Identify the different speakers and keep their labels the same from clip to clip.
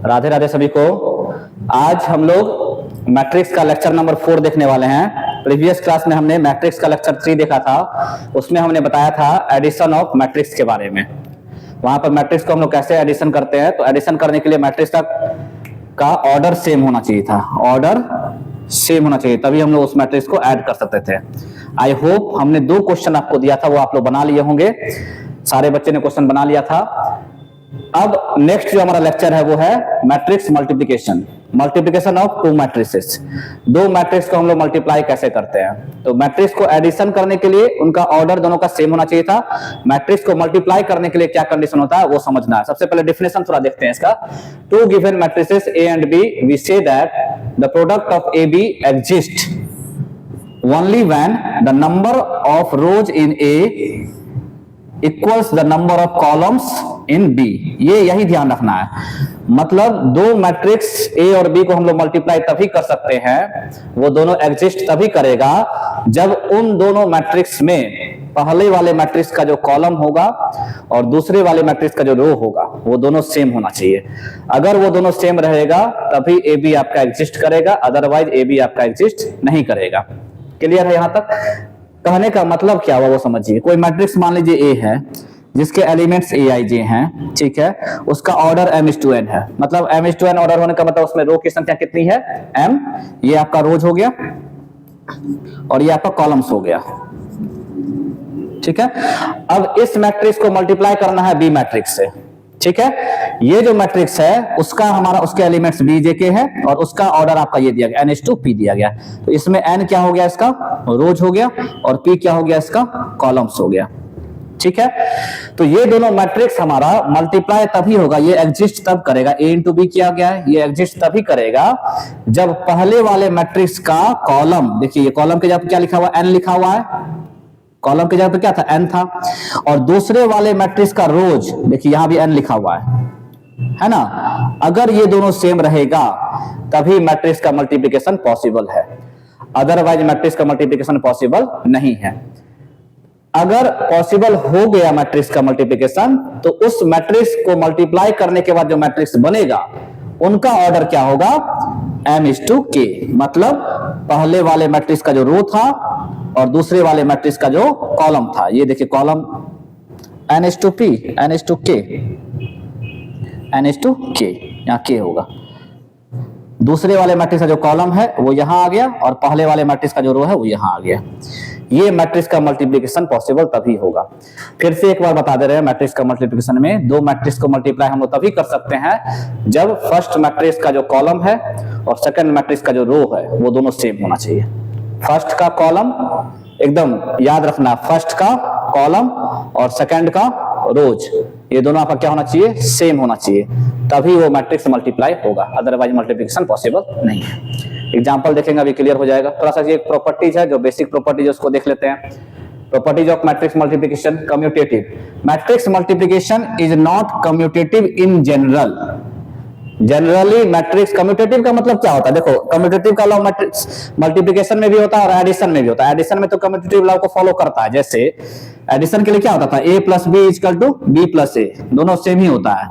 Speaker 1: राधे राधे सभी को। आज हम लोग मैट्रिक्स का लेक्चर नंबर 4 देखने वाले हैं। प्रीवियस क्लास में हमने मैट्रिक्स का लेक्चर 3 देखा था, उसमें हमने बताया था एडिशन ऑफ मैट्रिक्स के बारे में। वहां पर मैट्रिक्स को हम लोग कैसे एडिशन करते हैं, तो एडिशन करने के लिए मैट्रिक्स का ऑर्डर सेम होना चाहिए था, ऑर्डर सेम होना चाहिए, तभी हम लोग उस मैट्रिक्स को ऐड कर सकते थे। आई होप हमने 2 क्वेश्चन आपको दिया था, वो आप लोग बना लिए होंगे, सारे बच्चे ने क्वेश्चन बना लिया था। अब नेक्स्ट जो हमारा लेक्चर है वो है matrix multiplication, multiplication of 2 matrices. 2 matrix को हम लोग मल्टीप्लाई कैसे करते हैं। तो मैट्रिक्स को एडिशन करने के लिए उनका ऑर्डर दोनों का सेम होना चाहिए था। मैट्रिक्स को मल्टीप्लाई करने के लिए क्या कंडीशन होता है वो समझना है। सबसे पहले डेफिनेशन थोड़ा देखते हैं इसका। 2 given matrices A and B, we say that the product of AB exists only when the number of rows in A equals the number of columns in B. ये यही ध्यान रखना है, मतलब 2 मैट्रिक्स ए और बी को हम लोग मल्टीप्लाई तभी कर सकते हैं, वो दोनों एग्जिस्ट तभी करेगा जब उन दोनों मैट्रिक्स में पहले वाले मैट्रिक्स का जो कॉलम होगा और दूसरे वाले मैट्रिक्स का जो रो होगा वो दोनों सेम होना चाहिए। अगर वो दोनों सेम रहेगा तभी ए बी आपका एग्जिस्ट करेगा, अदरवाइज ए बी आपका एग्जिस्ट नहीं करेगा। क्लियर है? यहां तक कहने का मतलब क्या हुआ वो समझिए। कोई मैट्रिक्स मान लीजिए ए है जिसके एलिमेंट्स ए आई जे हैं, ठीक है, उसका ऑर्डर m/n है, मतलब m/n ऑर्डर होने का मतलब उसमें रो की संख्या कितनी है, m। ये आपका रोज हो गया और ये आपका कॉलम्स हो गया, ठीक है। अब इस मैट्रिक्स को मल्टीप्लाई करना है बी मैट्रिक्स से, ठीक है। ये जो मैट्रिक्स है उसका हमारा उसके एलिमेंट्स बी जे के है और उसका ऑर्डर आपका ये दिया गया n/p दिया गया। तो इसमें n क्या हो गया, इसका रोज हो गया, और p क्या हो गया, इसका कॉलम्स हो गया, ठीक है। तो ये दोनों मैट्रिक्स हमारा मल्टीप्लाई तभी होगा, ये एग्जिस्ट तब करेगा, a इंटू बी किया गया है, ये एग्जिस्ट तभी करेगा जब पहले वाले मैट्रिक्स का कॉलम, देखिए ये कॉलम के जगह क्या लिखा हुआ, n लिखा हुआ है, कॉलम के जगह पे क्या था, n था, और दूसरे वाले मैट्रिक्स का रोज देखिए यहां भी n लिखा हुआ है ना। अगर ये दोनों सेम रहेगा तभी मैट्रिक्स का मल्टीप्लिकेशन पॉसिबल है, अदरवाइज मैट्रिक्स का मल्टीप्लिकेशन पॉसिबल नहीं है। अगर पॉसिबल हो गया मैट्रिक्स का मल्टीप्लिकेशन तो उस मैट्रिक्स को मल्टीप्लाई करने के बाद जो मैट्रिक्स बनेगा उनका ऑर्डर क्या होगा, m/k, मतलब पहले वाले मैट्रिक्स का जो रो था और दूसरे वाले मैट्रिक्स का जो कॉलम था। ये देखिए कॉलम n/p, n/k, यहाँ k होगा। दूसरे वाले मैट्रिक्स का जो कॉलम है वो यहां आ गया और पहले वाले मैट्रिक्स का जो रो है वो यहां आ गया। ये मैट्रिक्स का मल्टीप्लिकेशन पॉसिबल तभी होगा। फिर से एक बार बता दे रहे हैं, मैट्रिक्स का मल्टीप्लिकेशन में 2 मैट्रिक्स को मल्टीप्लाई हम लोग तभी कर सकते हैं जब फर्स्ट मैट्रिक्स का जो कॉलम है और सेकंड मैट्रिक्स का जो रो है वो दोनों सेम होना चाहिए। फर्स्ट का कॉलम, एकदम याद रखना, फर्स्ट का कॉलम और सेकंड का रोज, ये दोनों आपका क्या होना चाहिए, सेम होना चाहिए, तभी वो मैट्रिक्स मल्टीप्लाई होगा, अदरवाइज मल्टीप्लिकेशन पॉसिबल नहीं है। एग्जांपल देखेंगे अभी क्लियर हो जाएगा। थोड़ा सा ये एक प्रॉपर्टीज है, जो बेसिक प्रॉपर्टीज है उसको देख लेते हैं। Properties of matrix multiplication, commutative. Matrix multiplication is not commutative in general. Generally matrix, commutative का मतलब क्या होता है, देखो कम्यूटेटिव का लॉ मैट्रिक्स मल्टीप्लिकेशन में भी होता है और एडिशन में भी होता है। एडिशन में तो कम्यूटेटिव लॉ को फॉलो करता है, जैसे एडिशन के लिए क्या होता था, a + b = b + a, दोनों सेम ही होता है।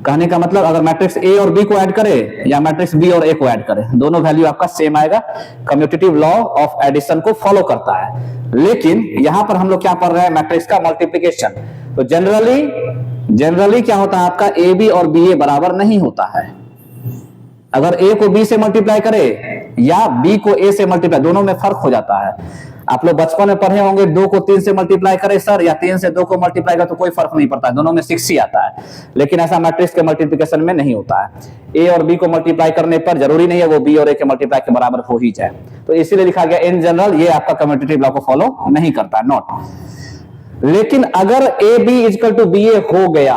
Speaker 1: कहने का मतलब अगर मैट्रिक्स a और b को ऐड करे या मैट्रिक्स b और a को ऐड करे, दोनों वैल्यू आपका सेम आएगा। कम्यूटेटिव लॉ ऑफ एडिशन को फॉलो करता है। लेकिन यहां पर हम लोग क्या पढ़ रहे हैं, मैट्रिक्स का मल्टीप्लिकेशन। तो जनरली क्या होता है आपका, ए बी और बी ए बराबर नहीं होता है। अगर ए को बी से मल्टीप्लाई करे या बी को ए से मल्टीप्लाई, दोनों में फर्क हो जाता है। आप लोग बचपन में पढ़े होंगे 2 को 3 से मल्टीप्लाई करे सर, या 3 से 2 को मल्टीप्लाई करे तो कोई फर्क नहीं पड़ता है, दोनों में 6 ही आता है। लेकिन ऐसा मैट्रिक्स के मल्टीप्लिकेशन में नहीं होता है। ए और बी को मल्टीप्लाई करने पर जरूरी नहीं है वो बी और ए के मल्टीप्लाई के बराबर हो ही जाए, तो इसीलिए लिखा गया इन जनरल ये आपका कम्यूटेटिव लॉ को फॉलो नहीं करता है, नॉट। लेकिन अगर ए बी = बी ए हो गया,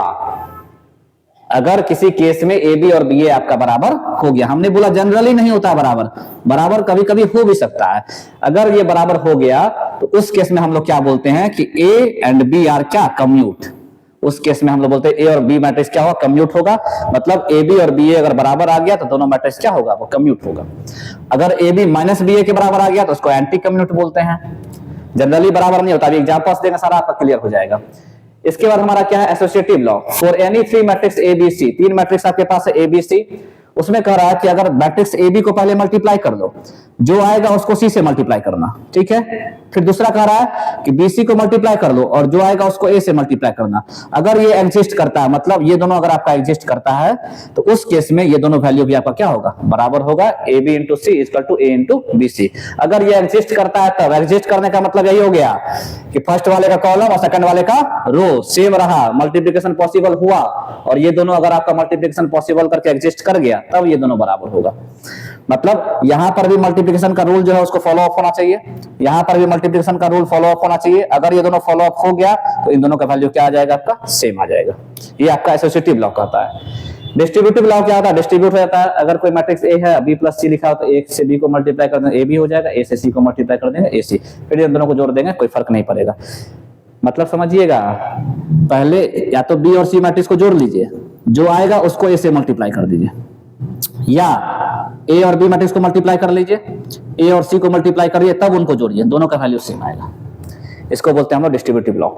Speaker 1: अगर किसी केस में ए बी और बी ए आपका बराबर हो गया, हमने बोला जनरली नहीं होता बराबर, बराबर कभी कभी हो भी सकता है। अगर ये बराबर हो गया तो उस केस में हम लोग क्या बोलते हैं कि ए एंड बी आर क्या, कम्यूट। उस केस में हम लोग बोलते हैं ए और बी मैट्रिक्स क्या होगा, कम्यूट होगा। मतलब ए बी और बी ए अगर बराबर आ गया तो दोनों मैट्रिक्स क्या होगा, वो कम्यूट होगा। अगर ए बी - बी ए के बराबर आ गया तो उसको एंटी कम्यूट बोलते हैं। जनरली बराबर नहीं होता। अभी एग्जांपल्स देंगे, सारा आपका क्लियर हो जाएगा। इसके बाद हमारा क्या है, associative law for any three matrix A B C. तीन मैट्रिक्स आपके पास है ए बी सी, उसमें कह रहा है कि अगर मैट्रिक्स ए बी को पहले मल्टीप्लाई कर दो, जो आएगा उसको सी से मल्टीप्लाई करना, ठीक है। फिर दूसरा कह रहा है कि बी सी को मल्टीप्लाई कर दो और जो आएगा उसको ए से मल्टीप्लाई करना। अगर ये एग्जिस्ट करता है, मतलब ये दोनों अगर आपका एग्जिस्ट करता है, तो उस केस में ये दोनों वैल्यू भी आपका क्या होगा, बराबर होगा, A B into C equal to A into B C. अगर ये एग्जिस्ट करता है तब, एग्जिस्ट करने का मतलब यही हो गया कि फर्स्ट वाले का कॉलम और सेकंड वाले का रो सेम रहा, मल्टीप्लिकेशन पॉसिबल हुआ, और ये दोनों अगर आपका मल्टीप्लिकेशन पॉसिबल करके एग्जिस्ट कर गया, तब ये दोनों बराबर होगा। मतलब यहां पर भी मल्टीप्लिकेशन का रूल जो है उसको फॉलो अप होना चाहिए, यहां पर भी मल्टीप्लिकेशन का रूल फॉलो अप होना चाहिए। अगर ये दोनों फॉलो अप हो गया तो इन दोनों का वैल्यू क्या आ जाएगा, आपका सेम आ जाएगा। ये आपका एसोसिएटिव लॉ कहता है। डिस्ट्रीब्यूटिव लॉ क्या होता है, डिस्ट्रीब्यूट हो जाता है। अगर कोई मैट्रिक्स ए है, बी प्लस सी लिखा हो, तो ए से बी को मल्टीप्लाई कर देंगे ए बी हो जाएगा, ए से सी को मल्टीप्लाई कर देंगे ए सी, फिर इन दोनों को जोड़ देंगे, कोई फर्क नहीं पड़ेगा। मतलब समझिएगा, पहले या तो बी और सी मैट्रिक्स को जोड़ लीजिए, जो आएगा उसको ए से मल्टीप्लाई कर दीजिए, या ए और बी मैट्रिक्स को मल्टीप्लाई कर लीजिए, ए और सी को मल्टीप्लाई करिए, तब उनको जोड़िए, दोनों का वैल्यू सेम आएगा। इसको बोलते हैं हम लोग डिस्ट्रीब्यूटिव लॉ।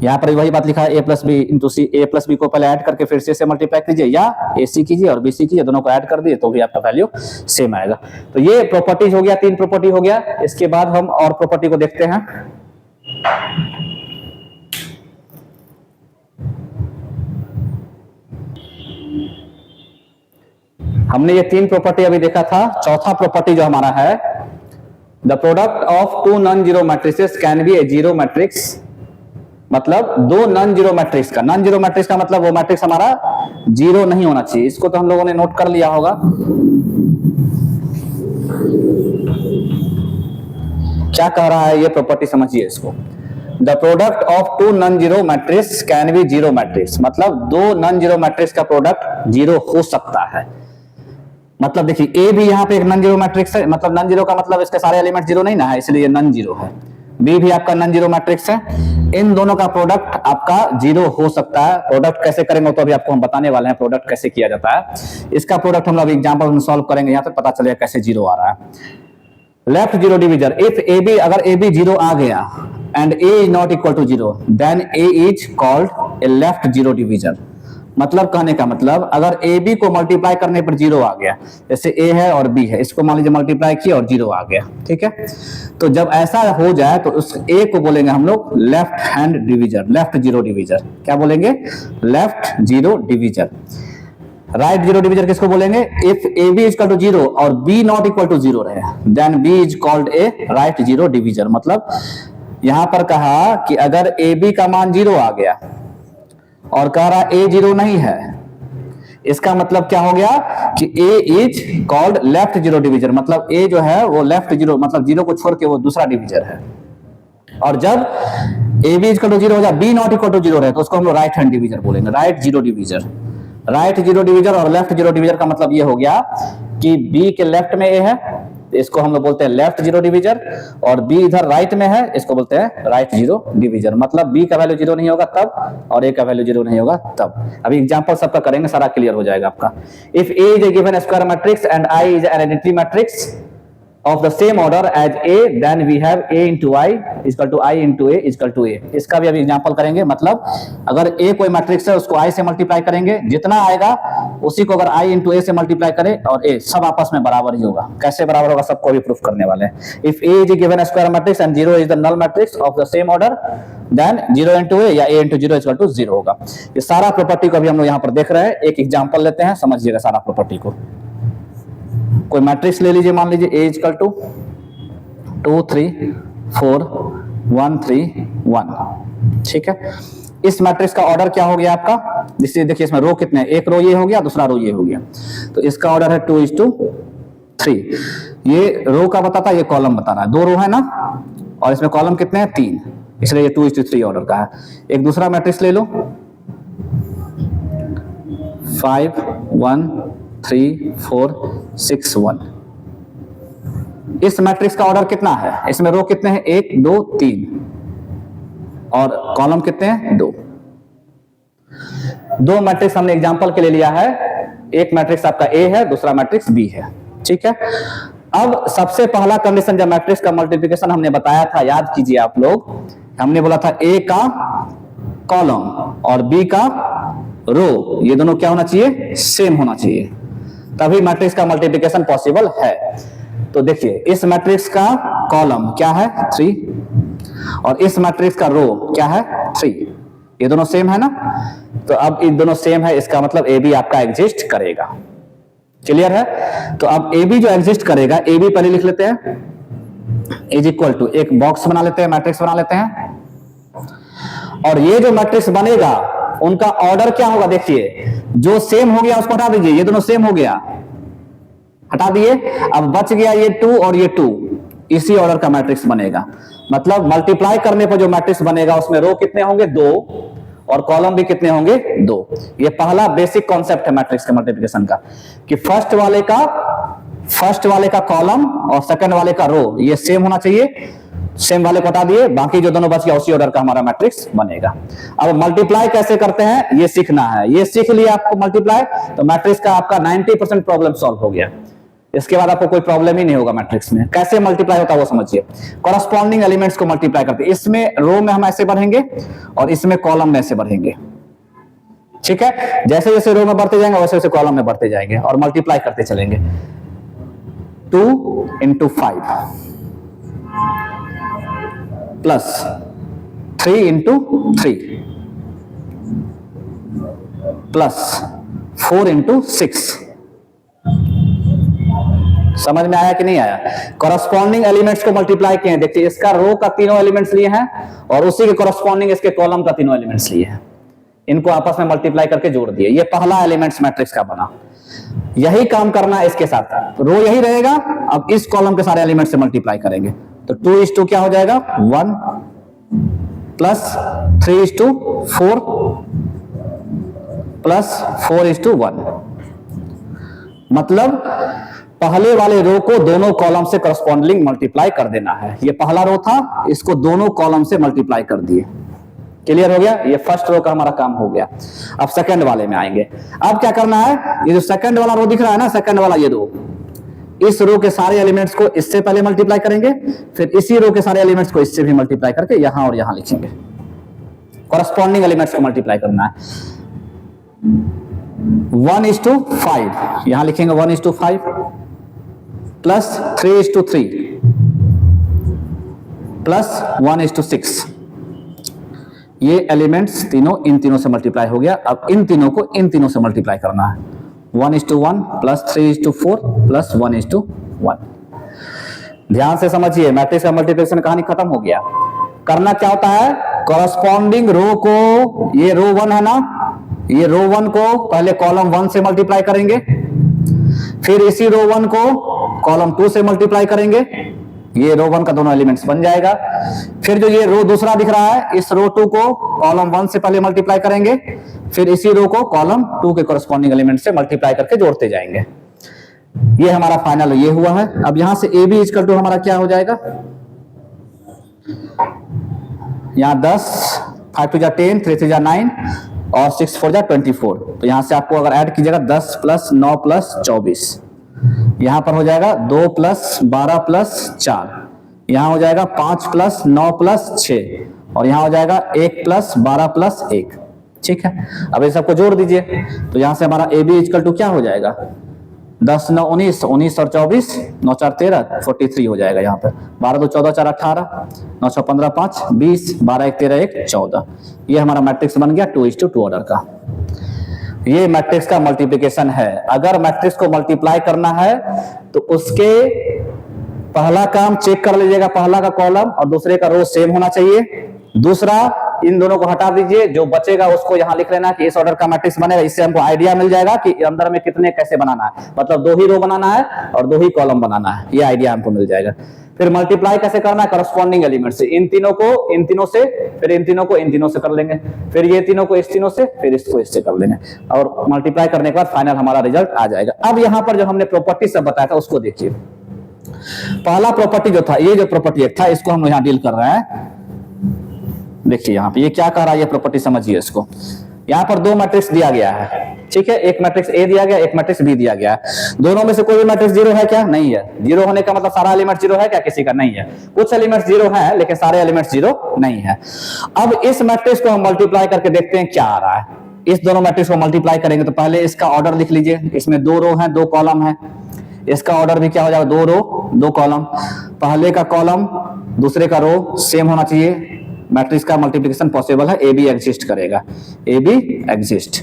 Speaker 1: यहाँ पर वही बात लिखा है, ए प्लस बी इंटू सी, ए प्लस बी को पहले ऐड करके फिर से मल्टीप्लाई कीजिए, या ए सी कीजिए और बी सी कीजिए, दोनों को ऐड कर दिए तो भी आपका वैल्यू सेम आएगा। तो ये प्रॉपर्टीज हो गया, तीन प्रॉपर्टी हो गया। इसके बाद हम और प्रॉपर्टी को देखते हैं। हमने ये तीन प्रॉपर्टी अभी देखा था। चौथा प्रॉपर्टी जो हमारा है, the product of two non zero matrices can be a zero matrix. मतलब दो नॉन जीरो मैट्रिक्स का, नॉन जीरो मैट्रिक्स का मतलब वो मैट्रिक्स हमारा जीरो नहीं होना चाहिए। इसको तो हम लोगों ने नोट कर लिया होगा। क्या कह रहा है ये प्रॉपर्टी, समझिए इसको। The product of two non zero matrix can be zero matrix, मतलब दो नॉन जीरो मैट्रिक्स का प्रोडक्ट जीरो हो सकता है। मतलब देखिए, ए भी यहाँ पे एक नॉन जीरो मैट्रिक्स है, मतलब नॉन जीरो का मतलब इसके सारे एलिमेंट जीरो नहीं ना है, इसलिए नॉन जीरो है। बी भी आपका नॉन जीरो मैट्रिक्स है। इन दोनों का प्रोडक्ट आपका जीरो हो सकता है। प्रोडक्ट कैसे करेंगे तो अभी आपको हम बताने वाले हैं, प्रोडक्ट कैसे किया जाता है। इसका प्रोडक्ट हम लोग एग्जांपल में सॉल्व करेंगे, यहाँ पे पता चलेगा कैसे जीरो आ रहा है। Left zero division, if A B, अगर ए बी जीरो आ गया and A is not equal to zero, then A is called a left zero division. मतलब कहने का मतलब, अगर ए बी को मल्टीप्लाई करने पर जीरो आ गया, जैसे ए है और बी है, इसको मान लीजिए मल्टीप्लाई किया और जीरो आ गया, ठीक है। तो जब ऐसा हो जाए तो उस ए को बोलेंगे हम लोग left hand division, left zero division. क्या बोलेंगे, left zero division. Right zero division किसको बोलेंगे, if A B equal to zero और b not equal to zero रहे, then b is called a right zero division. मतलब यहां पर कहा कि अगर ए बी का मान जीरो आ गया और कह रहा ए जीरो नहीं है, इसका मतलब क्या हो गया कि a is called left zero division. मतलब ए जो है वो लेफ्ट जीरो, मतलब जीरो को छोड़ के वो दूसरा डिविजन है। और जब A B equal to zero हो जाए, B not equal to zero रहे, तो उसको हम लोग राइट हैंड डिविजन बोलेंगे, right zero division. Right zero division और लेफ्ट जीरो डिविजन का मतलब ये हो गया कि बी के लेफ्ट में ए है, इसको हम लोग बोलते हैं लेफ्ट जीरो डिविजन, और बी इधर राइट में है, इसको बोलते हैं राइट जीरो डिविजन। मतलब बी का वैल्यू जीरो नहीं होगा तब, और ए का वैल्यू जीरो नहीं होगा तब। अभी एग्जांपल सबका करेंगे, सारा क्लियर हो जाएगा आपका। If A is a given square matrix and I is an identity matrix of the same order as A, then we have A into I equal to I into A equal to A। इसका भी अभी example करेंगे। मतलब अगर A कोई matrix है, उसको I से मल्टीप्लाई करेंगे, जितना आएगा उसी को अगर I into A से मल्टीप्लाई करें और A, सब आपस में बराबर ही होगा। कैसे बराबर होगा सबको भी प्रूफ करने वाले हैं। If A is a given square matrix and 0 is the null matrix of the same order, then 0 into A या A into 0 equal to 0 होगा। ये सारा प्रॉपर्टी को अभी हम लोग यहाँ पर देख रहे हैं। एक एग्जांपल लेते हैं, समझिएगा सारा प्रॉपर्टी को। कोई मैट्रिक्स ले लीजिए, मान लीजिए ए इक्वल टू 2 3 4 1 3 1, ठीक है। इस मैट्रिक्स का ऑर्डर क्या हो गया आपका, जिससे देखिए इसमें रो कितने हैं, एक रो ये हो गया, दूसरा रो ये हो गया, तो इसका ऑर्डर है 2:3। ये रो का बताता है, ये कॉलम बता रहा है। दो रो है ना, और इसमें कॉलम कितने हैं, 3, इसलिए ये 2:3 ऑर्डर का है। एक दूसरा मैट्रिक्स ले लो, 5 1 3 4 6 1। इस मैट्रिक्स का ऑर्डर कितना है, इसमें रो कितने हैं, 1 2 3, और कॉलम कितने हैं, 2। दो मैट्रिक्स हमने एग्जांपल के लिए लिया है। एक मैट्रिक्स आपका ए है, दूसरा मैट्रिक्स बी है, ठीक है। अब सबसे पहला कंडीशन, जब मैट्रिक्स का मल्टीप्लिकेशन हमने बताया था, याद कीजिए आप लोग, हमने बोला था ए का कॉलम और बी का रो, ये दोनों क्या होना चाहिए, सेम होना चाहिए, तभी मैट्रिक्स का मल्टीप्लिकेशन पॉसिबल है। तो देखिए इस मैट्रिक्स का कॉलम क्या है 3 और इस मैट्रिक्स का रो क्या है 3, ये दोनों सेम है ना। तो अब इन दोनों सेम है, इसका मतलब ए बी आपका एग्जिस्ट करेगा। क्लियर है? तो अब ए बी जो एग्जिस्ट करेगा, ए बी पहले लिख लेते हैं, इज इक्वल टू एक बॉक्स बना लेते हैं, मैट्रिक्स बना लेते हैं, और ये जो मैट्रिक्स बनेगा उनका ऑर्डर क्या होगा, देखिए जो सेम हो गया उसको हटा दीजिए, ये दोनों सेम हो गया, हटा दिए, अब बच गया ये 2 और ये 2, इसी ऑर्डर का मैट्रिक्स बनेगा। मतलब मल्टीप्लाई करने पर जो मैट्रिक्स बनेगा उसमें रो कितने होंगे 2 और कॉलम भी कितने होंगे 2। ये पहला बेसिक कॉन्सेप्ट है मैट्रिक्स के मल्टीप्लिकेशन का, कि फर्स्ट वाले का कॉलम और सेकंड वाले का रो ये सेम होना चाहिए, सेम वाले को हटा दिए, बाकी जो दोनों बच गया उसी ऑर्डर का हमारा मैट्रिक्स बनेगा। अब मल्टीप्लाई कैसे करते हैं ये सीखना है, ये सीख लिया आपको मल्टीप्लाई, तो मैट्रिक्स का आपका 90% प्रॉब्लम सॉल्व हो गया। इसके बाद आपको कोई प्रॉब्लम ही नहीं होगा मैट्रिक्स में। कैसे मल्टीप्लाई होता है वो समझिए, कॉरस्पॉन्डिंग एलिमेंट्स को मल्टीप्लाई करते हैं, इसमें रो में हम ऐसे बढ़ेंगे और इसमें कॉलम में ऐसे बढ़ेंगे, ठीक है। जैसे जैसे रो में बढ़ते जाएंगे वैसे वैसे कॉलम में बढ़ते जाएंगे और मल्टीप्लाई करते चलेंगे। 2 into 5 plus 3 into 3 plus 4 into 6। समझ में आया कि नहीं आया? कॉरस्पॉन्डिंग एलिमेंट्स को मल्टीप्लाई किए हैं, देखिए इसका रो का तीनों एलिमेंट्स लिए हैं और उसी के कॉरस्पॉन्डिंग इसके कॉलम का तीनों एलिमेंट्स लिए हैं, इनको आपस में मल्टीप्लाई करके जोड़ दिए, ये पहला एलिमेंट्स मैट्रिक्स का बना। यही काम करना है इसके साथ, रो यही रहेगा, अब इस कॉलम के सारे एलिमेंट से मल्टीप्लाई करेंगे, तो 2:2 क्या हो जाएगा 1 प्लस 3:4 प्लस 4:1। मतलब पहले वाले रो को दोनों कॉलम से करस्पॉन्डिंग मल्टीप्लाई कर देना है। ये पहला रो था, इसको दोनों कॉलम से मल्टीप्लाई कर दिए। क्लियर हो गया? ये फर्स्ट रो का हमारा काम हो गया। अब सेकंड वाले में आएंगे। अब क्या करना है, ये जो सेकंड वाला रो दिख रहा है ना, सेकंड वाला ये रो, इस रो के सारे एलिमेंट्स को इससे पहले मल्टीप्लाई करेंगे, फिर इसी रो के सारे एलिमेंट्स को इससे भी मल्टीप्लाई करके यहां और यहां लिखेंगे। कॉरस्पॉन्डिंग एलिमेंट्स को मल्टीप्लाई करना है। 1:5 यहां लिखेंगे 1:5 प्लस 3:3 प्लस 1:6। ये एलिमेंट्स तीनों इन तीनों से मल्टीप्लाई हो गया। अब इन तीनों को इन तीनों से मल्टीप्लाई करना है। 1:1 प्लस 3:4 प्लस 1:1। ध्यान से समझिए, मैट्रिक्स का मल्टीप्लिकेशन कहानी खत्म हो गया। करना क्या होता है, कॉरस्पॉन्डिंग रो को, ये रो 1 है ना, ये रो 1 को पहले कॉलम 1 से मल्टीप्लाई करेंगे, फिर इसी रो 1 को कॉलम 2 से मल्टीप्लाई करेंगे, ये रो 1 का दोनों एलिमेंट्स बन जाएगा। फिर जो ये रो दूसरा दिख रहा है, इस रो 2 को कॉलम 1 से पहले मल्टीप्लाई करेंगे, फिर इसी रो को कॉलम 2 के कॉरस्पॉन्डिंग एलिमेंट से मल्टीप्लाई करके जोड़ते जाएंगे। ये हमारा फाइनल ये हुआ है। अब यहां से ए बी इक्वल टू हमारा क्या हो जाएगा, यहां 10, 5 2 10, 3 3 9 और 6 4 24। तो यहां से आपको अगर ऐड कीजिएगा 10 प्लस 9 प्लस 24, यहां पर हो जाएगा 2 प्लस 12 प्लस 4, यहां हो जाएगा 5 प्लस 9 प्लस 6 और यहां हो जाएगा 1 प्लस 12 प्लस 1। ठीक है, अब ये सबको जोड़ दीजिए। तो यहां से हमारा ए बी इक्वल टू क्या हो जाएगा, 10 9 19, 19 और 24, 9 4 13, 43 हो जाएगा। यहाँ पर 12 2 14 4 18, 9 6 15 5 20, 12 1 13 1 14। ये हमारा मैट्रिक्स बन गया 2:2 ऑर्डर का। ये मैट्रिक्स का मल्टीप्लिकेशन है। अगर मैट्रिक्स को मल्टीप्लाई करना है तो उसके पहला काम चेक कर लीजिएगा, पहला का कॉलम और दूसरे का रो सेम होना चाहिए। दूसरा, इन दोनों को हटा दीजिए, जो बचेगा उसको यहां लिख लेना कि इस ऑर्डर का मैट्रिक्स बनेगा। इससे हमको आइडिया मिल जाएगा कि अंदर में कितने कैसे बनाना है, मतलब 2 ही रो बनाना है और 2 ही कॉलम बनाना है, ये आइडिया हमको मिल जाएगा। फिर मल्टीप्लाई कैसे करना है, करस्पॉन्डिंग एलिमेंट से, इन तीनों को इन तीनों से, फिर इन तीनों को इन तीनों से कर लेंगे, फिर ये तीनों को इस तीनों से, फिर इसको इससे कर लेंगे और मल्टीप्लाई करने के बाद फाइनल हमारा रिजल्ट आ जाएगा। अब यहां पर जो हमने प्रॉपर्टी सब बताया था उसको देखिए। पहला प्रॉपर्टी जो था, ये जो प्रॉपर्टी एक था, इसको हम यहां डील कर रहे हैं। देखिए यहां पे ये क्या कह रहा है, ये प्रॉपर्टी समझिए इसको। यहाँ पर दो मैट्रिक्स दिया गया है, ठीक है, एक मैट्रिक्स ए दिया गया, एक मैट्रिक्स बी दिया गया है। दोनों में से कोई भी मैट्रिक्स जीरो है क्या? नहीं है। जीरो होने का मतलब सारा एलिमेंट जीरो है क्या? किसी का नहीं है। कुछ एलिमेंट्स जीरो है लेकिन सारे एलिमेंट्स जीरो नहीं है। अब इस मैट्रिक्स को हम मल्टीप्लाई करके देखते हैं क्या आ रहा है। इस दोनों मैट्रिक्स को मल्टीप्लाई करेंगे तो पहले इसका ऑर्डर लिख लीजिए। इसमें दो रो है, दो कॉलम है। इसका ऑर्डर भी क्या हो जाएगा? दो रो दो कॉलम। पहले का कॉलम दूसरे का रो सेम होना चाहिए। मैट्रिक्स का मल्टीप्लिकेशन पॉसिबल है, ए बी एग्जिस्ट करेगा, ए बी एग्जिस्ट।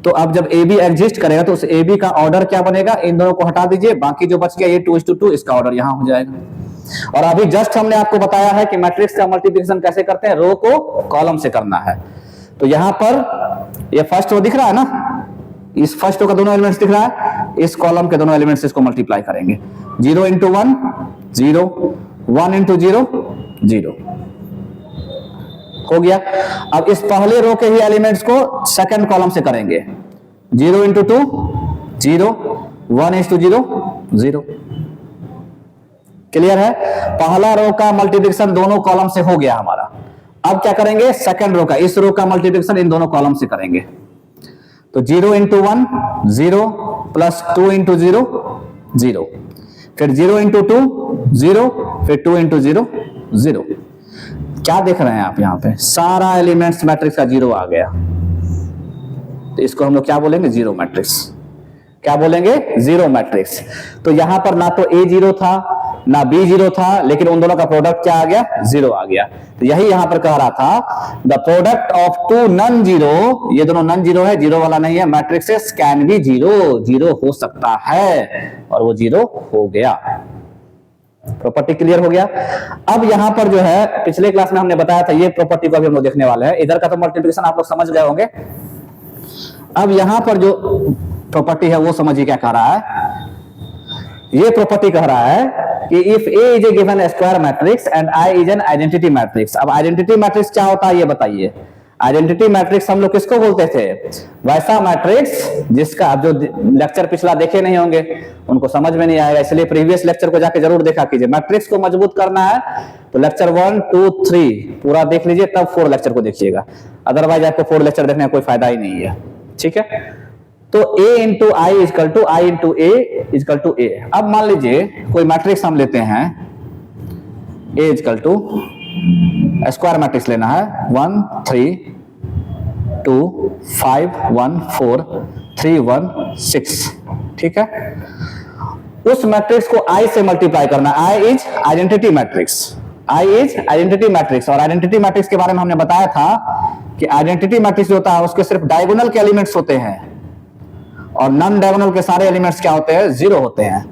Speaker 1: तो अब जब ए बी एग्जिस्ट करेगा तो उस ए बी का ऑर्डर क्या बनेगा? इन दोनों को हटा दीजिए, बाकी जो बच गया ये 2:2, इसका ऑर्डर यहां हो जाएगा। और अभी जस्ट हमने आपको बताया है कि मैट्रिक्स का मल्टीप्लिकेशन कैसे करते हैं, रो को कॉलम से करना है। तो यहां पर ये फर्स्ट रो दिख रहा है ना, इस फर्स्ट रो का दोनों एलिमेंट्स दिख रहा है, इस कॉलम के दोनों एलिमेंट्स इसको मल्टीप्लाई करेंगे। 0 × 1 0, 1 × 0 0 हो गया। अब इस पहले रो के ही एलिमेंट्स को सेकंड कॉलम से करेंगे। 0 × 2 0, 1 × 0 0। क्लियर है? पहला रो का मल्टीप्लिकेशन दोनों कॉलम से हो गया हमारा। अब क्या करेंगे? सेकंड रो का, इस रो का मल्टीप्लिकेशन इन दोनों कॉलम से करेंगे। तो 0 × 1 0 प्लस 2 × 0 0, फिर 0 × 2 0, फिर 2 × 0 0। क्या देख रहे हैं आप? यहां पे सारा एलिमेंट्स मैट्रिक्स का जीरो आ गया। तो इसको हम लोग क्या बोलेंगे? Zero matrix. क्या बोलेंगे? Zero matrix. तो यहां पर ना तो ए जीरो था ना बी जीरो था, लेकिन उन दोनों का प्रोडक्ट क्या आ गया? जीरो आ गया। तो यही यहां पर कह रहा था, the product of two non zero, ये दोनों नन जीरो है, जीरो वाला नहीं है, matrices can be zero, zero हो सकता है, और वो जीरो हो गया। प्रॉपर्टी क्लियर हो गया। अब यहां पर जो है पिछले क्लास में हमने बताया था, ये प्रॉपर्टी को भी हम लोग देखने वाले हैं। इधर का तो मल्टीप्लिकेशन आप लोग समझ गए होंगे। अब यहां पर जो प्रॉपर्टी है वो समझिए क्या कह रहा है। ये प्रॉपर्टी कह रहा है कि if A is a given square matrix and I is an identity matrix. अब आइडेंटिटी मैट्रिक्स क्या होता है ये बताइए। आइडेंटिटी मैट्रिक्स हम लोग किसको बोलते थे? वैसा मैट्रिक्स जिसका, आप जो लेक्चर पिछला देखे नहीं होंगे उनको समझ में नहीं आएगा, इसलिए प्रीवियस लेक्चर को जाके जरूर देखा कीजिए। मैट्रिक्स को मजबूत करना है तो लेक्चर 1 2 3 पूरा देख लीजिए, तब 4 लेक्चर को देखिएगा, अदरवाइज आपको 4 लेक्चर देखने का कोई फायदा ही नहीं है। ठीक है, तो a × i = i × a = a। अब मान लीजिए कोई मैट्रिक्स हम लेते हैं, a = स्क्वायर मैट्रिक्स लेना है, 1 3 2 5 1 4 3 1 6। ठीक है, उस मैट्रिक्स को i से मल्टीप्लाई करना। i is identity matrix, i is identity matrix. और आइडेंटिटी मैट्रिक्स के बारे में हमने बताया था कि आइडेंटिटी मैट्रिक्स जो होता है उसके सिर्फ डायगोनल के एलिमेंट्स होते हैं, और नॉन डायगोनल के सारे एलिमेंट्स क्या होते हैं? जीरो होते हैं।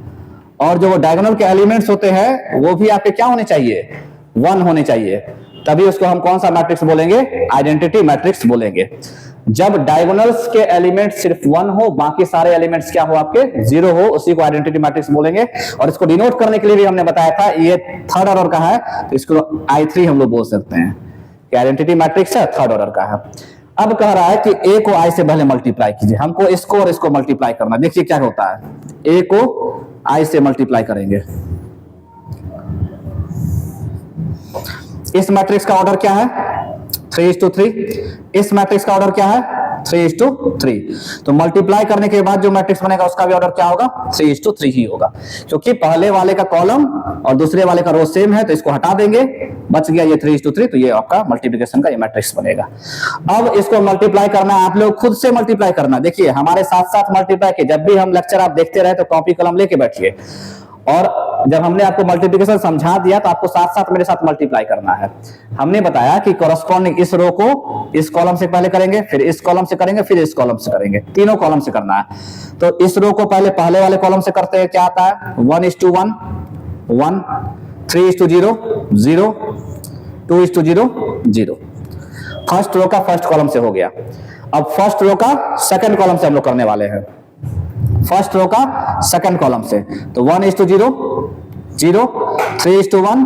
Speaker 1: और जो वो डायगोनल के एलिमेंट्स होते हैं वो भी आपके क्या होने चाहिए? 1 होने चाहिए, तभी उसको हम कौन सा मैट्रिक्स बोलेंगे? आइडेंटिटी मैट्रिक्स बोलेंगे। जब डायगोनल्स के एलिमेंट्स सिर्फ 1 हो, बाकी सारे एलिमेंट्स क्या हो? आपके जीरो हो, उसी को आइडेंटिटी मैट्रिक्स बोलेंगे। और इसको डिनोट करने के लिए भी हमने बताया था, ये थर्ड ऑर्डर का है तो इसको I3 हम लोग बोल सकते हैं कि आइडेंटिटी मैट्रिक्स है, थर्ड ऑर्डर का है। अब कह रहा है कि a को i से पहले मल्टीप्लाई कीजिए, हमको इसको और इसको मल्टीप्लाई करना। देखिए क्या होता है, a को i से मल्टीप्लाई करेंगे। इस मैट्रिक्स का ऑर्डर क्या है? 3:3। इस मैट्रिक्स का ऑर्डर क्या है? 3:3। तो मल्टीप्लाई करने के बाद जो मैट्रिक्स बनेगा उसका भी ऑर्डर क्या होगा? 3:3 ही होगा, क्योंकि पहले वाले का कॉलम और दूसरे वाले का रो सेम है, तो इसको हटा देंगे, बच गया ये 3:3, तो ये आपका मल्टीप्लिकेशन का ये मैट्रिक्स बनेगा। अब इसको मल्टीप्लाई करना है, आप लोग खुद से मल्टीप्लाई करना। देखिए हमारे साथ साथ मल्टीप्लाई के, जब भी हम लेक्चर आप देखते रहे तो कॉपी कलम लेके बैठिए, और जब हमने आपको मल्टीप्लिकेशन समझा दिया तो आपको साथ साथ मेरे साथ मल्टीप्लाई करना है। हमने बताया कि कॉरस्पॉन्डिंग इस रो को इस कॉलम से पहले करेंगे, फिर इस कॉलम से करेंगे, फिर इस कॉलम से करेंगे, तीनों कॉलम से करना है। तो इस रो को पहले वाले कॉलम से करते हैं, क्या आता है? 1:1 1, 3:0 0, 2:0 0। फर्स्ट रो का फर्स्ट कॉलम से हो गया। अब फर्स्ट रो का सेकंड कॉलम से हम लोग करने वाले हैं, फर्स्ट रो का सेकंड कॉलम से। तो 1:0 0, 3:1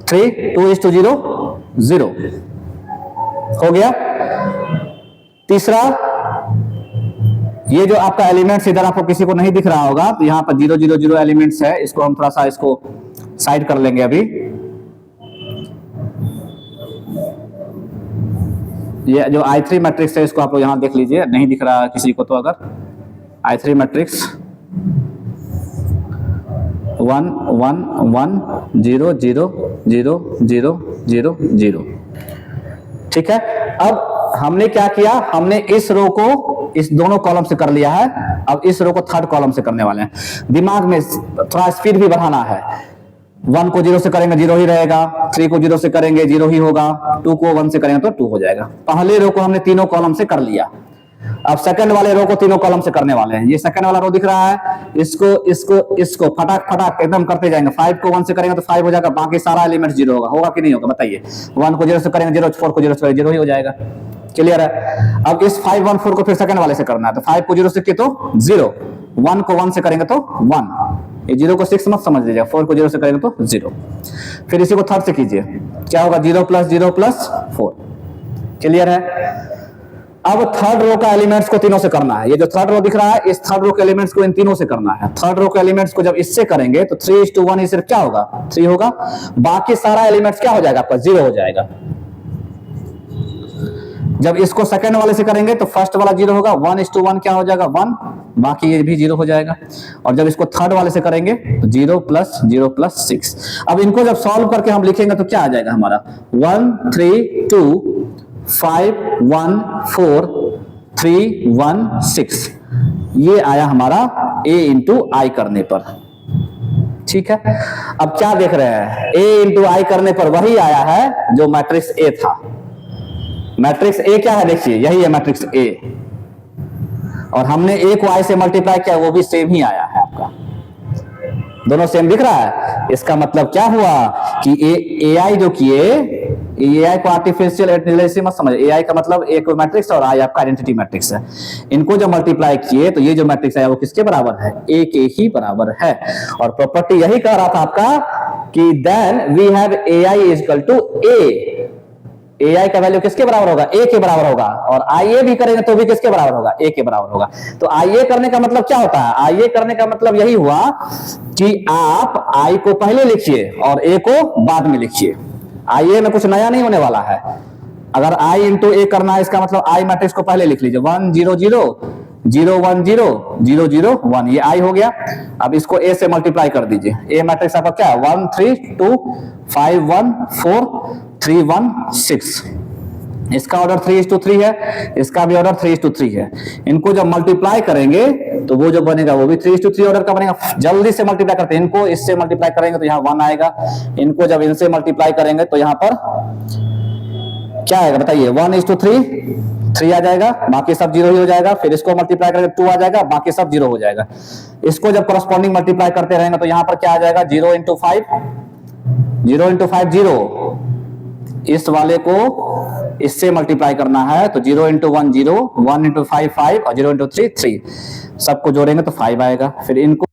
Speaker 1: 3, 2:0 0 हो गया। तीसरा, ये जो आपका एलिमेंट्स इधर आपको किसी को नहीं दिख रहा होगा, तो यहां पर 0 0 0 एलिमेंट्स है, इसको हम थोड़ा सा इसको साइड कर लेंगे अभी। ये जो I3 मैट्रिक्स है इसको आप लोग यहाँ देख लीजिए, नहीं दिख रहा किसी को तो अगर I3 मैट्रिक्स 1 1 1 0 0 0 0 0 0, ठीक है। अब हमने क्या किया, हमने इस रो को इस दोनों कॉलम से कर लिया है, अब इस रो को थर्ड कॉलम से करने वाले हैं। दिमाग में थोड़ा स्पीड भी बढ़ाना है। 1 को 0 से करेंगे 0 ही रहेगा, 3 को 0 से करेंगे 0 ही होगा, 2 को 1 से करेंगे तो 2 हो जाएगा। पहले रो को हमने तीनों कॉलम से कर लिया, अब सेकंड वाले रो को तीनों कॉलम से करने वाले हैं। ये सेकंड वाला रो दिख रहा है, इसको इसको इसको फटाक फटाक एकदम करते जाएंगे। 5 को 1 से करेंगे तो 5 हो जाएगा, बाकी सारा एलिमेंट 0 होगा। होगा कि नहीं होगा बताइए? 1 को 0 से करेंगे 0, 4 को 0 से करेंगे 0 ही हो जाएगा। क्लियर है? अब इस 5 1 4 को फिर सेकंड वाले से करना है, तो 5 को 0 से किए तो 0, 1 को 1 से करेंगे तो 1, ये 0 को 6 मत समझ लीजिएगा, 4 को 0 से करेंगे तो 0। फिर इसी को थर्ड से कीजिए, क्या होगा? 0 प्लस 0 प्लस 4। क्लियर है? अब थर्ड रो का एलिमेंट्स को तीनों से करना है। ये जो थर्ड रो दिख रहा है, इस थर्ड रो के एलिमेंट्स को इन तीनों से करना है। थर्ड रो के एलिमेंट्स को जब इससे करेंगे तो 3:1 ही सिर्फ क्या होगा? 3 होगा, बाकी सारा एलिमेंट्स क्या हो जाएगा आपका? 0 हो जाएगा। जब इसको सेकंड वाले से करेंगे तो फर्स्ट वाला 0 होगा, 1:1 क्या हो जाएगा? 1, बाकी ये भी 0 हो जाएगा। और जब इसको थर्ड वाले से करेंगे तो 0 प्लस 0 प्लस 6। अब इनको जब सॉल्व करके हम लिखेंगे तो क्या आ जाएगा हमारा? 1 3 2 5 1 4 3 1 6, ये आया हमारा a इंटू आई करने पर। ठीक है, अब क्या देख रहे हैं? a इंटू आई करने पर वही आया है जो मैट्रिक्स A था। मैट्रिक्स A क्या है? देखिए यही है मैट्रिक्स A, और हमने A को I से मल्टीप्लाई किया, वो भी सेम ही आया है आपका। दोनों सेम दिख रहा है। इसका मतलब क्या हुआ कि AI जो किए, AI को आर्टिफिशियल इंटेलिजेंस मत समझ। AI का मतलब एक मैट्रिक्स और I आपका आइडेंटिटी मैट्रिक्स है। इनको जब मल्टीप्लाई किए तो ये जो मैट्रिक्स है वो किसके बराबर है? A के ही बराबर है। और प्रॉपर्टी यही कह रहा था आपका कि then we have AI is equal to A। AI का वैल्यू किसके बराबर होगा? A के बराबर होगा। और IA भी करेंगे तो भी किसके बराबर होगा? A के बराबर होगा। तो IA करने का मतलब क्या होता है? IA करने का मतलब यही हुआ कि आप I को पहले लिखिए और A को बाद में लिखिए। IA में कुछ नया नहीं होने वाला है। अगर I इंटू A करना है, इसका मतलब I मैट्रिक्स को पहले लिख लीजिए, 1 0 0 0 1 0 0 0 1, ये I हो गया। अब इसको A से मल्टीप्लाई कर दीजिए। A मैट्रिक्स आपका क्या है? 1 3 2 5 1 4 3 1 6। इसका ऑर्डर 3:3 है, इसका भी ऑर्डर 3:3 है। इनको जब मल्टीप्लाई करेंगे तो वो जो बनेगा वो भी 3:3 ऑर्डर का बनेगा। जल्दी से मल्टीप्लाई करते हैं, इनको इससे मल्टीप्लाई करेंगे तो यहाँ 1 आएगा, इनको जब इनसे मल्टीप्लाई करेंगे तो यहाँ पर क्या आएगा बताइए? 1:3 3 आ जाएगा, बाकी सब 0 ही हो जाएगा। फिर इसको मल्टीप्लाई करेंगे 2 आ जाएगा, बाकी सब 0 हो जाएगा। इसको जब करस्पॉन्डिंग मल्टीप्लाई करते रहेंगे तो यहाँ पर क्या आ जाएगा? 0 × 5 0 × 5 0। इस वाले को इससे मल्टीप्लाई करना है तो 0 × 1 0, 1 × 5 5 और 0 × 3 3, सबको जोड़ेंगे तो 5 आएगा। फिर इनको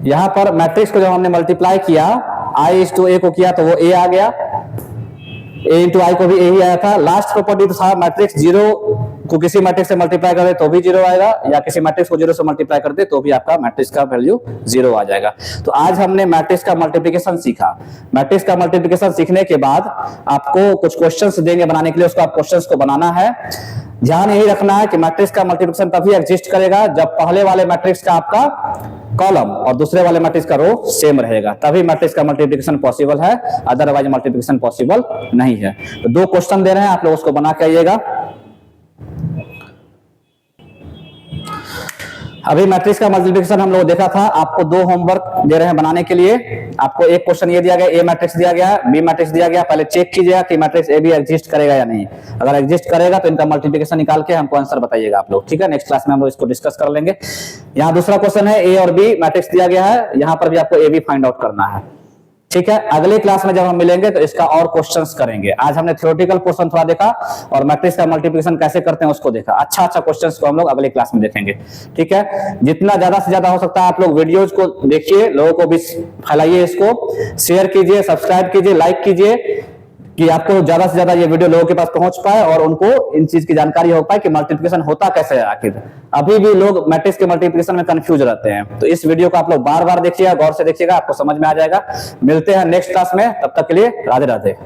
Speaker 1: यहां पर मैट्रिक्स को जब हमने मल्टीप्लाई किया i/a को किया तो वो a आ गया, a इंटू आई को भी a ही आया था। लास्ट प्रॉपर्टी तो था मैट्रिक्स जीरो को किसी मैट्रिक्स से मल्टीप्लाई कर दे तो भी जीरो आएगा, या किसी मैट्रिक्स को जीरो से मल्टीप्लाई कर दे तो भी आपका मैट्रिक्स का वैल्यू जीरो आ जाएगा। तो आज हमने मैट्रिक्स का मल्टीप्लिकेशन सीखा। मैट्रिक्स का मल्टीप्लिकेशन सीखने के बाद आपको कुछ क्वेश्चंस देंगे बनाने के लिए, उसको आप क्वेश्चंस को बनाना है। ध्यान यही रखना है कि मैट्रिक्स का मल्टीप्लिकेशन तभी एग्जिस्ट करेगा जब पहले वाले मैट्रिक्स का आपका कॉलम और दूसरे वाले मैट्रिक्स का रो सेम रहेगा, तभी मैट्रिक्स का मल्टीप्लिकेशन पॉसिबल है, अदरवाइज मल्टीप्लिकेशन पॉसिबल नहीं है। तो दो क्वेश्चन दे रहे हैं, आप लोग उसको बना के आइएगा। अभी मैट्रिक्स का मल्टीप्लिकेशन हम लोग देखा था, आपको दो होमवर्क दे रहे हैं बनाने के लिए। आपको एक क्वेश्चन ये दिया गया, ए मैट्रिक्स दिया गया, बी मैट्रिक्स दिया गया, पहले चेक कीजिएगा कि मैट्रिक्स ए भी एग्जिस्ट करेगा या नहीं। अगर एग्जिस्ट करेगा तो इनका मल्टीप्लिकेशन निकाल के हमको आंसर बताइएगा आप लोग, ठीक है। नेक्स्ट क्लास में हम लोग इसको डिस्कस कर लेंगे। यहाँ दूसरा क्वेश्चन है, ए और बी मैट्रिक्स दिया गया है, यहाँ पर भी आपको ए बी फाइंड आउट करना है, ठीक है। अगले क्लास में जब हम मिलेंगे तो इसका और क्वेश्चंस करेंगे। आज हमने थ्योरेटिकल पोर्शन थोड़ा देखा और मैट्रिक्स का मल्टीप्लिकेशन कैसे करते हैं उसको देखा। अच्छा क्वेश्चंस को हम लोग अगले क्लास में देखेंगे, ठीक है। जितना ज्यादा से ज्यादा हो सकता है आप लोग वीडियोज को देखिए, लोगों को भी फैलाइए, इसको शेयर कीजिए, सब्सक्राइब कीजिए, लाइक कीजिए, कि आपको ज्यादा से ज्यादा ये वीडियो लोगों के पास पहुंच पाए और उनको इन चीज की जानकारी हो पाए कि मल्टीप्लिकेशन होता कैसे है। आखिर अभी भी लोग मैट्रिक्स के मल्टीप्लिकेशन में कंफ्यूज रहते हैं, तो इस वीडियो को आप लोग बार बार देखिएगा, गौर से देखिएगा, आपको समझ में आ जाएगा। मिलते हैं नेक्स्ट क्लास में, तब तक के लिए राधे राधे।